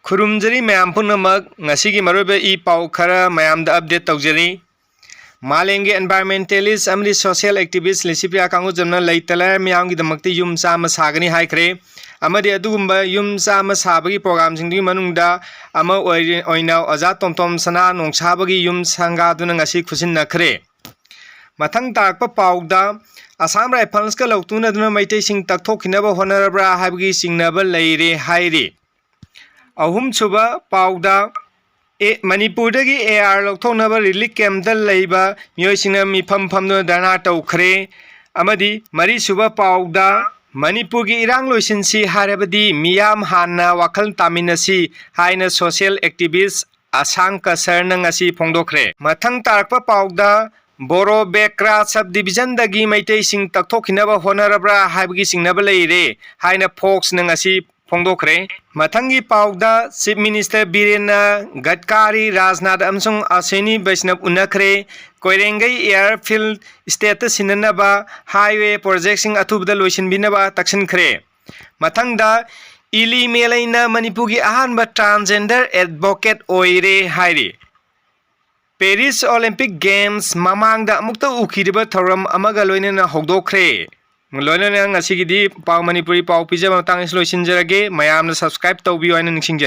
खुरुमजरी ma'am पुनमक ngasi मरोबे ई पाउ खरा ma'am दा अपडेट तौजरी मालेंगे एनवायरमेंटलिस्ट अमरी सोशल एक्टिविस्ट लिसिप्रिया कांगु जमना लैतला मियाम की दमकते युम साम सागनी हाइखरे अमदी अदुगुम्बा युम साम साबगी प्रोग्राम सिंगदी मनुंगदा अमा ओइना अजा तोमतोम सना नोंसाबगी युम संगादुना ngasi खुसिन नखरे मथंग ताकप पाउदा असम राइफल्स का लौतुन अदुना मैते सिंग तकथोखिनबा होनरब्रा हाबगी सिंगनबा लैरे हाइरे अहुम सुबा पाउदा मणिपुर की एआर लौथोनबा रिलीफ कैम्प लैबा मियोइसिंगना मिफम फमदो धरना तौखरे अमदी मरी सुबा पाउदा मणिपुर की इरांग लोइसिनसी हारबदी मियाम हाना वाखल तामिनसी हाइना सोशल एक्टिविस्ट आसांग कसरना ngasi फोंदोखरे मथंग तारकपा पाउदा बोरो बेक्रा सब डिविजन दगी मैते सिंग तकथोखिनबा होनरब्रा हाइबगी सिंगनबा लैरे हाइना फोक्स ना ngasi फोंदोखरे मथंगी पाउदा चीफ मिनिस्टर बीरेना गडकरी राजनाथ अमसुंग अश्विनी वैष्णव उन्नखरे कोइरेंगई एयरफील्ड स्टेट सिननबा हाईवे प्रोजेक्ट अथुबदा लोइसिनबिनबा तक्सिनखरे मथंगदा इली मेलैना मणिपुर की अहानबा ट्रांसजेंडर एडवोकेट ओइरे हाइरे पेरिस ओलंपिक गेम्स ममांगदा अमुक्ता उखिरिबा थौरम अमगा लोइनना हौदोखरे लोइनना ngasi पाउ मणिपुरी पाउ पिजब मतंग लोइसिनजरगे मयामना सब्सक्राइब तौबियो हाइना निसिंजे।